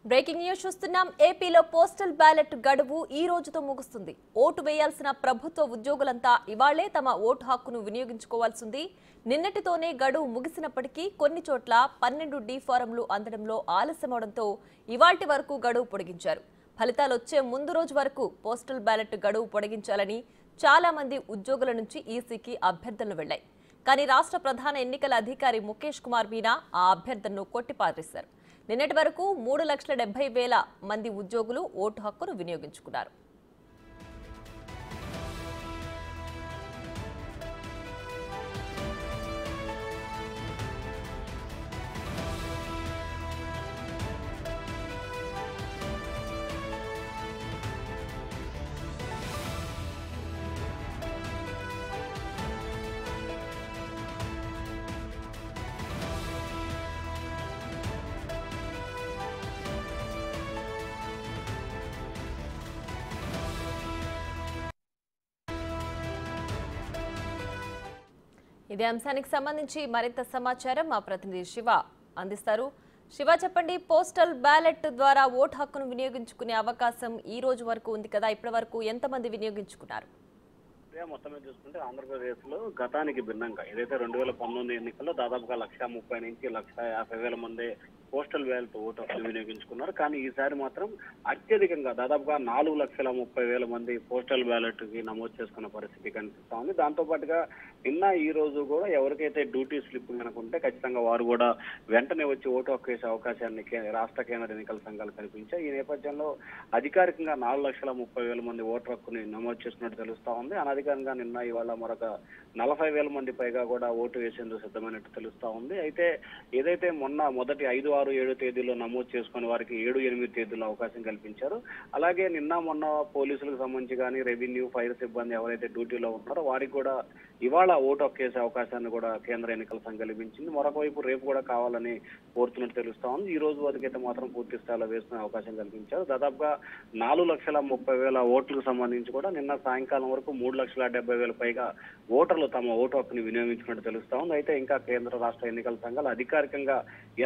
Breaking news చూస్తున్నాం. ఏపీలో postal ballot గడువు ఈ రోజుతో ముగుస్తుంది. ఓటు వేయాల్సిన ప్రభుత్వ ఉద్యోగులంతా ఇవాళ్లే తమ ఓటు హక్కును వినియోగించుకోవాల్సింది. నిన్నటితోనే గడువు ముగిసినప్పటికీ కొన్ని చోట్ల 12D ఫారంలు అందడంలో ఆలస్యమవడంతో ఇవాల్టి వరకు గడువు పొడిగించారు. ఫలితాలు వచ్చే ముందు రోజు వరకు పోస్టల్ బ్యాలెట్ గడువు పొడిగించాలని చాలా మంది ఉద్యోగుల నుంచి ఈసీకి అభ్యర్థనలు వెళ్లాయి. కానీ రాష్ట్ర ప్రధాన ఎన్నికల అధికారి ముఖేష్ కుమార్ మీనా ఆ అభ్యర్థనను కొట్టిపారేశారు. నిన్నటి వరకు 3,70,000 మంది ఉద్యోగులు ఓటు హక్కును వినియోగించుకున్నారు. ఇదే అంశానికి సంబంధించి మరింత సమాచారం మా ప్రతినిధి శివ అందిస్తారు. శివ, చెప్పండి, పోస్టల్ బ్యాలెట్ ద్వారా ఓటు హక్కును వినియోగించుకునే అవకాశం ఈ రోజు వరకు ఉంది కదా, ఇప్పటి వరకు ఎంతమంది వినియోగించుకున్నారు? మొత్తం మీద చూసుకుంటే ఆంధ్రప్రదేశ్ లో గతానికి భిన్నంగా ఏదైతే 2019 ఎన్నికల్లో దాదాపుగా 1,30,000 నుంచి 1,50,000 మంది పోస్టల్ బ్యాలెట్ ఓటు హక్కును వినియోగించుకున్నారు. కానీ ఈసారి మాత్రం అత్యధికంగా దాదాపుగా 4,30,000 మంది పోస్టల్ బ్యాలెట్ కి నమోదు చేసుకున్న పరిస్థితి కనిపిస్తా ఉంది. దాంతో పాటుగా నిన్న ఈ రోజు కూడా ఎవరికైతే డ్యూటీ స్లిప్ కనుకుంటే ఖచ్చితంగా వారు కూడా వెంటనే వచ్చి ఓటు హక్కు వేసే అవకాశాన్ని రాష్ట్ర కేంద్ర ఎన్నికల సంఘాలు కల్పించాయి. ఈ నేపథ్యంలో అధికారికంగా 4,30,000 మంది ఓటు హక్కుని నమోదు చేసుకున్నట్టు తెలుస్తా ఉంది. అనధికారంగా నిన్న ఇవాళ మరొక 40,000 మంది పైగా కూడా ఓటు వేసేందుకు సిద్ధమైనట్టు తెలుస్తా ఉంది. అయితే ఏదైతే మొదటి 5, 6, 7 తేదీలో నమోదు చేసుకుని వారికి 7, 8 తేదీలో అవకాశం కల్పించారు. అలాగే మొన్న పోలీసులకు సంబంధించి కానీ రెవెన్యూ, ఫైర్ సిబ్బంది ఎవరైతే డ్యూటీలో ఉన్నారో వారికి కూడా ఇవాళ ఓటు హక్కు వేసే అవకాశాన్ని కూడా కేంద్ర ఎన్నికల సంఘం కల్పించింది. మరొక వైపు రేపు కూడా కావాలని కోరుతున్నట్టు తెలుస్తా ఉంది. ఈ రోజు వరకైతే మాత్రం పూర్తి స్థాయిలో వేసుకునే అవకాశం కల్పించారు. దాదాపుగా 4,30,000 ఓట్లకు సంబంధించి కూడా నిన్న సాయంకాలం వరకు 3,70,000 పైగా ఓటర్లు తమ ఓటు హక్కుని వినియోగించుకున్నట్టు తెలుస్తా ఉంది. అయితే ఇంకా కేంద్ర రాష్ట్ర ఎన్నికల సంఘాలు అధికారికంగా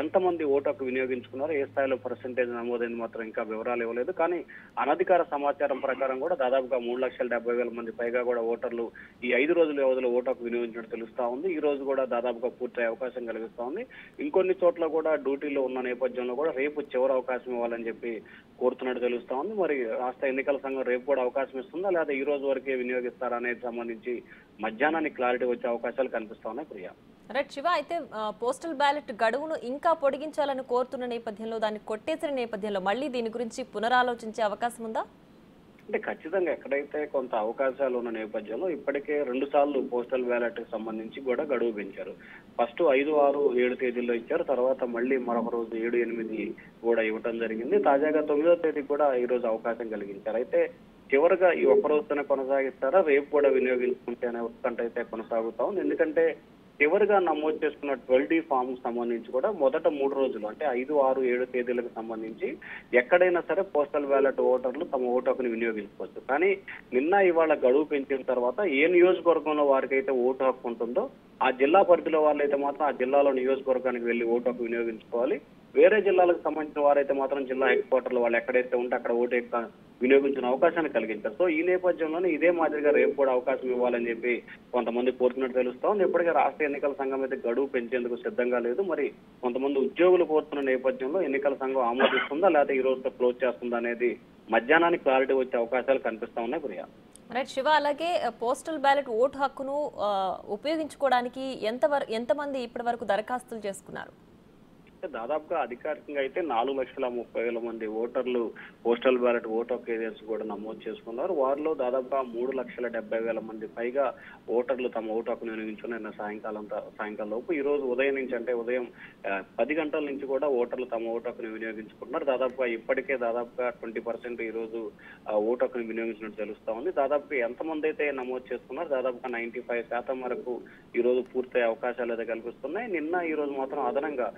ఎంతమంది ఓటు హక్కు వినియోగించుకున్నారో, ఏ స్థాయిలో పర్సెంటేజ్ నమోదైంది మాత్రం ఇంకా వివరాలు ఇవ్వలేదు. కానీ అనధికార సమాచారం ప్రకారం కూడా దాదాపుగా 3,70,000 మంది పైగా కూడా ఓటర్లు ఈ 5 రోజుల వ్యవధిలో ఓటు హక్కు వినియోగించినట్టు తెలుస్తా ఉంది. ఈ రోజు కూడా దాదాపుగా పూర్తి అవకాశం కలిగిస్తా ఉంది. ఇంకొన్ని చోట్ల కూడా డ్యూటీలో ఉన్న నేపథ్యంలో కూడా రేపు చివరి అవకాశం ఇవ్వాలని చెప్పి కోరుతున్నట్టు తెలుస్తా ఉంది. మరి రాష్ట్ర ఎన్నికల సంఘం రేపు కూడా అవకాశం ఇస్తుందా లేదా ఈ రోజు వరకే వినియోగిస్తారా అనేది సంబంధించి మధ్యాహ్నానికి క్లారిటీ వచ్చే అవకాశాలు కనిపిస్తా ఉన్నాయి. ప్రియా, రైట్ శివ, అయితే పోస్టల్ బ్యాలెట్ గడువును ఇంకా పొడిగించాలని కోరుతున్న నేపథ్యంలో, దాన్ని కొట్టేసిన నేపథ్యంలో మళ్ళీ దీని గురించి పునరాలోచించే అవకాశం ఉందా? అంటే ఖచ్చితంగా ఎక్కడైతే కొంత అవకాశాలు ఉన్న నేపథ్యంలో ఇప్పటికే 2 సార్లు పోస్టల్ బ్యాలెట్ కి సంబంధించి కూడా గడువు పెంచారు. ఫస్ట్ 5, 6, 7 తేదీల్లో ఇచ్చారు. తర్వాత మళ్ళీ మరొక రోజు 7, 8 కూడా ఇవ్వటం జరిగింది. తాజాగా 9వ తేదీ కూడా ఈ రోజు అవకాశం కలిగించారు. అయితే చివరిగా ఈ ఒక్క రోజుతోనే కొనసాగిస్తారా, రేపు కూడా వినియోగించుకుంటే అనే ఉత్కంఠ అయితే కొనసాగుతా ఉంది. ఎందుకంటే చివరిగా నమోదు చేసుకున్న 12D ఫామ్ సంబంధించి కూడా మొదట 3 రోజులు అంటే 5, 6, 7 తేదీలకు సంబంధించి ఎక్కడైనా సరే పోస్టల్ బ్యాలెట్ ఓటర్లు తమ ఓటు హక్కుని వినియోగించుకోవచ్చు. కానీ ఇవాళ గడువు పెంచిన తర్వాత ఏ నియోజకవర్గంలో వారికైతే ఓటు హక్కు ఉంటుందో ఆ జిల్లా పరిధిలో వాళ్ళైతే మాత్రం ఆ జిల్లాలో నియోజకవర్గానికి వెళ్లి ఓటు హక్కు వినియోగించుకోవాలి. వేరే జిల్లాలకు సంబంధించిన వారైతే మాత్రం జిల్లా హెడ్ క్వార్టర్లు వాళ్ళు ఎక్కడైతే ఉంటే అక్కడ ఓటు వినియోగించిన అవకాశాన్ని కలిగించారు. సో ఈ నేపథ్యంలోనే ఇదే మాదిరిగా రేపు కూడా అవకాశం ఇవ్వాలని చెప్పి కొంతమంది కోరుతున్నట్టు తెలుస్తా ఉంది. ఇప్పటికే రాష్ట్ర ఎన్నికల సంఘం అయితే గడువు పెంచేందుకు సిద్ధంగా లేదు. మరి కొంతమంది ఉద్యోగులు కోరుతున్న నేపథ్యంలో ఎన్నికల సంఘం ఆమోదిస్తుందా లేకపోతే ఈ రోజుతో క్లోజ్ చేస్తుందా అనేది మధ్యాహ్నానికి క్లారిటీ వచ్చే అవకాశాలు కనిపిస్తా ఉన్నాయి. ప్రియా, రైట్ శివ, అలాగే పోస్టల్ బ్యాలెట్ ఓటు హక్కును ఉపయోగించుకోవడానికి ఎంతమంది ఇప్పటి వరకు దరఖాస్తులు చేసుకున్నారు? దాదాపుగా అధికారికంగా అయితే 4,30,000 మంది ఓటర్లు పోస్టల్ బ్యాలెట్ ఓటు హక్కు ఏజెన్సీ కూడా నమోదు చేసుకున్నారు. వారిలో దాదాపుగా 3,70,000 మంది పైగా ఓటర్లు తమ ఓటు హక్కును వినియోగించుకున్న సాయంకాలం లోపు ఈ రోజు ఉదయం నుంచి అంటే ఉదయం 10 గంటల నుంచి కూడా ఓటర్లు తమ ఓటు హక్కును వినియోగించుకుంటున్నారు. దాదాపుగా ఇప్పటికే దాదాపుగా 20% ఈ రోజు ఓటు హక్కును వినియోగించినట్టు తెలుస్తా ఉంది. దాదాపుగా ఎంతమంది అయితే నమోదు చేసుకున్నారు దాదాపుగా 95% వరకు ఈ రోజు పూర్తయ్యే అవకాశాలు అయితే కల్పిస్తున్నాయి. ఈ రోజు మాత్రం అదనంగా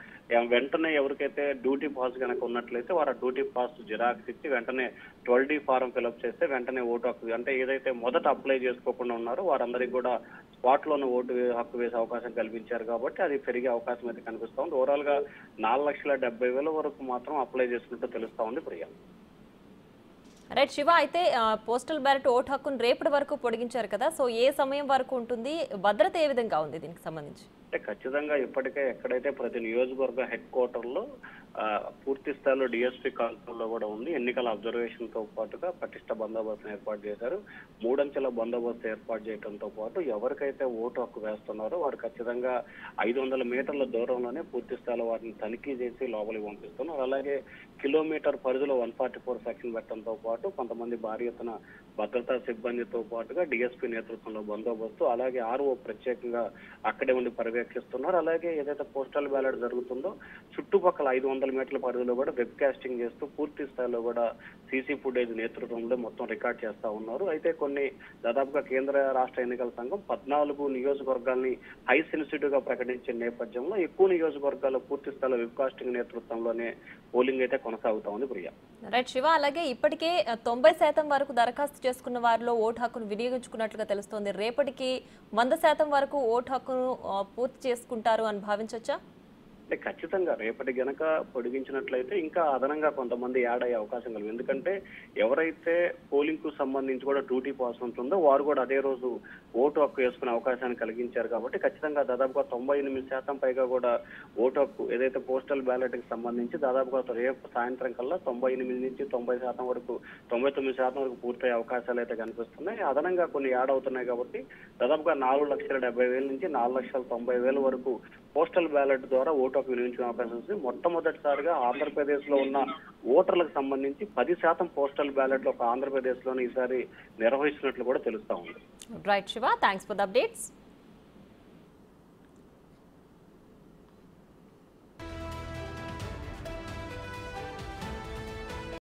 వెంటనే ఎవరికైతే డ్యూటీ పాస్ కనుక ఉన్నట్లయితే వారు ఆ డ్యూటీ పాస్ జిరాక్స్ ఇచ్చి వెంటనే 12D ఫారం ఫిలప్ చేస్తే వెంటనే ఓటు హక్కు, అంటే ఏదైతే మొదట అప్లై చేసుకోకుండా ఉన్నారో వారందరికీ కూడా స్పాట్ లోనే ఓటు హక్కు వేసే అవకాశం కల్పించారు కాబట్టి అది పెరిగే అవకాశం అయితే కనిపిస్తా ఉంది. ఓవరాల్ గా 4,70,000 వరకు మాత్రం అప్లై చేసుకున్నట్టు తెలుస్తా ఉంది ప్రియా. రైట్ శివ, అయితే పోస్టల్ బ్యాలెట్ ఓటు హక్కును రేపటి వరకు పొడిగించారు కదా, సో ఏ సమయం వరకు ఉంటుంది, భద్రత ఏ విధంగా ఉంది దీనికి సంబంధించి? అంటే ఖచ్చితంగా ఇప్పటికే ఎక్కడైతే ప్రతి నియోజకవర్గ హెడ్ క్వార్టర్ లో పూర్తి స్థాయిలో డిఎస్పీ కాల్పుల్లో కూడా ఉంది. ఎన్నికల అబ్జర్వేషన్ తో పాటుగా పటిష్ట బందోబస్తును ఏర్పాటు చేశారు. 3 అంచెల బందోబస్తు ఏర్పాటు చేయడంతో పాటు ఎవరికైతే ఓటు హక్కు వేస్తున్నారో వారు ఖచ్చితంగా 500 మీటర్ల దూరంలోనే పూర్తి స్థాయిలో వారిని తనిఖీ చేసి లోపలికి పంపిస్తున్నారు. అలాగే కిలోమీటర్ పరిధిలో 144 సెక్షన్ పెట్టడంతో పాటు కొంతమంది భారీ ఎత్తున భద్రతా సిబ్బందితో పాటుగా డిఎస్పీ నేతృత్వంలో బందోబస్తు, అలాగే ఆర్ఓ ప్రత్యేకంగా అక్కడే ఉండి పర్యవేక్షిస్తున్నారు. అలాగే ఏదైతే పోస్టల్ బ్యాలెట్ జరుగుతుందో చుట్టుపక్కల 500 మీటర్ల పరిధిలో కూడా వెబ్ కాస్టింగ్ చేస్తూ పూర్తి స్థాయిలో కూడా సీసీ ఫుటేజ్ నేతృత్వంలో మొత్తం రికార్డ్ చేస్తా ఉన్నారు. అయితే దాదాపుగా కేంద్ర రాష్ట్ర ఎన్నికల సంఘం 14 నియోజకవర్గాల్ని హై సెన్సిటివ్ గా ప్రకటించిన నేపథ్యంలో ఎక్కువ నియోజకవర్గాల్లో పూర్తి స్థాయిలో వెబ్ కాస్టింగ్ నేతృత్వంలోనే పోలింగ్ అయితే కొనసాగుతా ఉంది ప్రియా. రైట్ శివ, అలాగే ఇప్పటికే 90% వరకు దరఖాస్తు చేసుకున్న వారిలో ఓటు హక్కును వినియోగించుకున్నట్లుగా తెలుస్తోంది. రేపటికి 100% వరకు ఓటు హక్కును పూర్తి చేసుకుంటారు అని భావించవచ్చా? అంటే ఖచ్చితంగా రేపటి గనక పొడిగించినట్లయితే ఇంకా అదనంగా కొంతమంది యాడ్ అయ్యే అవకాశం కలుగు. ఎందుకంటే ఎవరైతే పోలింగ్ కు సంబంధించి కూడా డ్యూటీ పాస్ ఉంటుందో వారు కూడా అదే రోజు ఓటు హక్కు వేసుకునే అవకాశాన్ని కలిగించారు కాబట్టి ఖచ్చితంగా దాదాపుగా 98% పైగా కూడా ఓటు హక్కు ఏదైతే పోస్టల్ బ్యాలెట్ కి సంబంధించి దాదాపుగా రేపు సాయంత్రం కల్లా 98 నుంచి 90% వరకు 99% వరకు పూర్తయ్యే అవకాశాలు అయితే కనిపిస్తున్నాయి. అదనంగా కొన్ని యాడ్ అవుతున్నాయి కాబట్టి దాదాపుగా 4,70,000 నుంచి 4,90,000 వరకు పోస్టల్ బ్యాలెట్ ద్వారా ఓటు హక్కు వినియోగించుకునే అవకాశం ఉంది. మొట్టమొదటిసారిగా ఆంధ్రప్రదేశ్ లో ఉన్న ఓటర్లకు సంబంధించి 10% పోస్టల్ బ్యాలెట్ లో ఒక ఆంధ్రప్రదేశ్ లోనే ఈసారి నిర్వహిస్తున్నట్లు కూడా తెలుస్తా ఉంది. Right Shiva, thanks for the updates.